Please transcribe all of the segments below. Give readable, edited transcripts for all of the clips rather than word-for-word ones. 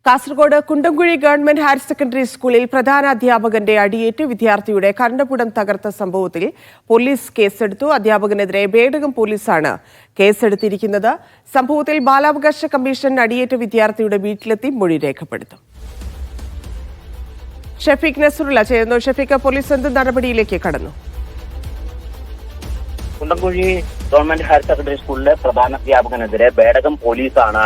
Kasaragod Kundamkuzhi government higher secondary സ്കൂളിൽ പ്രധാനാധ്യാപകന്റെ അടിയേറ്റ് വിദ്യാർത്ഥിയുടെ കർണപുടം തകർത്ത സംഭവത്തിൽ പോലീസ് കേസെടുത്തു. അധ്യാപകനെതിരെ ബേഡകം പോലീസാണ് കേസെടുത്തിരിക്കുന്നത്. സംഭവത്തിൽ ബാലാവകാശ കമ്മീഷൻ അടിയേറ്റ വിദ്യാർത്ഥിയുടെ വീട്ടിലെത്തി മൊഴി രേഖപ്പെടുത്തും. ഷഫീഖ് നസറുള്ള ചേരുന്നു. ഷഫീഖ്, പോലീസ് എന്ത് നടപടിയിലേക്ക് കടന്നു? കുണ്ടംകുഴി ഗവൺമെന്റ് ഹയർ സെക്കൻഡറി സ്കൂളിലെ പ്രധാനാധ്യാപകനെതിരെ ബേഡകം പോലീസാണ്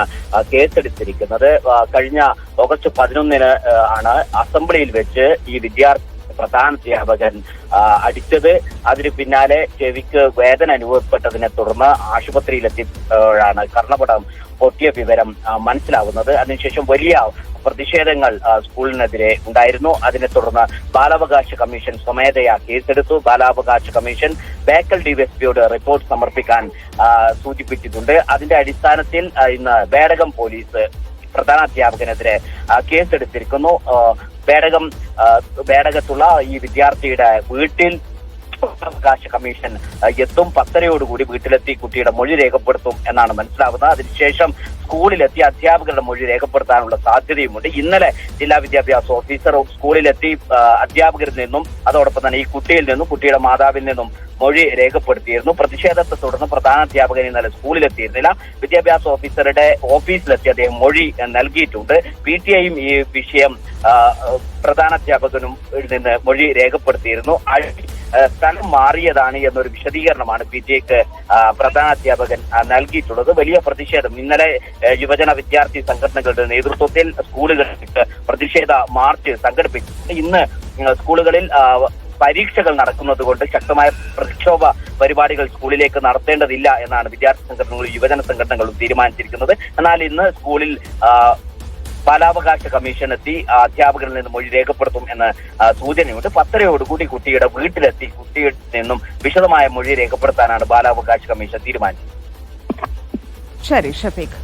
കേസെടുത്തിരിക്കുന്നത്. കഴിഞ്ഞ ഓഗസ്റ്റ് 11 ആണ് അസംബ്ലിയിൽ വെച്ച് ഈ വിദ്യാർത്ഥി പ്രധാനാധ്യാപകൻ അടിച്ചത്. അതിന് പിന്നാലെ ചെവിക്ക് വേദന അനുഭവപ്പെട്ടതിനെ തുടർന്ന് ആശുപത്രിയിലെത്തിയാണ് കർണപടം പൊട്ടിയ വിവരം മനസ്സിലാവുന്നത്. അതിനുശേഷം വലിയ പ്രതിഷേധങ്ങൾ സ്കൂളിനെതിരെ ഉണ്ടായിരുന്നു. അതിനെ തുടർന്ന് ബാലാവകാശ കമ്മീഷൻ സ്വമേധയാ കേസെടുത്തു. ബാലാവകാശ കമ്മീഷൻ ബേക്കൽ ഡിവൈഎസ്പിയോട് റിപ്പോർട്ട് സമർപ്പിക്കാൻ സൂചിപ്പിച്ചിട്ടുണ്ട്. അതിന്റെ അടിസ്ഥാനത്തിൽ ഇന്ന് ബേഡകം പോലീസ് പ്രധാനാധ്യാപകനെതിരെ കേസെടുത്തിരിക്കുന്നു. ബേഡകത്തുള്ള ഈ വിദ്യാർത്ഥിയുടെ വീട്ടിൽ അവകാശ കമ്മീഷൻ എത്തും. 10:30 വീട്ടിലെത്തി കുട്ടിയുടെ മൊഴി രേഖപ്പെടുത്തും എന്നാണ് മനസ്സിലാവുന്നത്. അതിനുശേഷം സ്കൂളിലെത്തി അധ്യാപകരുടെ മൊഴി രേഖപ്പെടുത്താനുള്ള സാധ്യതയുമുണ്ട്. ഇന്നലെ ജില്ലാ വിദ്യാഭ്യാസ ഓഫീസർ സ്കൂളിലെത്തി അധ്യാപകരിൽ നിന്നും അതോടൊപ്പം തന്നെ ഈ കുട്ടിയിൽ നിന്നും കുട്ടിയുടെ മാതാവിൽ നിന്നും മൊഴി രേഖപ്പെടുത്തിയിരുന്നു. പ്രതിഷേധത്തെ തുടർന്ന് പ്രധാനാധ്യാപകൻ ഇന്നലെ സ്കൂളിലെത്തിയിരുന്നില്ല. വിദ്യാഭ്യാസ ഓഫീസറുടെ ഓഫീസിലെത്തി അദ്ദേഹം മൊഴി നൽകിയിട്ടുണ്ട്. PTIയും ഈ വിഷയം പ്രധാനാധ്യാപകനും നിന്ന് മൊഴി രേഖപ്പെടുത്തിയിരുന്നു. സ്ഥലം മാറിയതാണ് എന്നൊരു വിശദീകരണമാണ് PTIക്ക് പ്രധാനാധ്യാപകൻ നൽകിയിട്ടുള്ളത്. വലിയ പ്രതിഷേധം ഇന്നലെ യുവജന വിദ്യാർത്ഥി സംഘടനകളുടെ നേതൃത്വത്തിൽ സ്കൂളുകളിലേക്ക് പ്രതിഷേധ മാർച്ച് സംഘടിപ്പിച്ചു. ഇന്ന് സ്കൂളുകളിൽ പരീക്ഷകൾ നടക്കുന്നത് കൊണ്ട് ശക്തമായ പ്രക്ഷോഭ പരിപാടികൾ സ്കൂളിലേക്ക് നടത്തേണ്ടതില്ല എന്നാണ് വിദ്യാർത്ഥി സംഘടനകളും യുവജന സംഘടനകളും തീരുമാനിച്ചിരിക്കുന്നത്. എന്നാൽ ഇന്ന് സ്കൂളിൽ ബാലാവകാശ കമ്മീഷൻ എത്തി അധ്യാപകരിൽ നിന്ന് മൊഴി രേഖപ്പെടുത്തും എന്ന സൂചനയുണ്ട്. 10:30 കുട്ടിയുടെ വീട്ടിലെത്തി കുട്ടിയിൽ നിന്നും വിശദമായ മൊഴി രേഖപ്പെടുത്താനാണ് ബാലാവകാശ കമ്മീഷൻ തീരുമാനിച്ചത്. ശരി ഷഫീഖ്.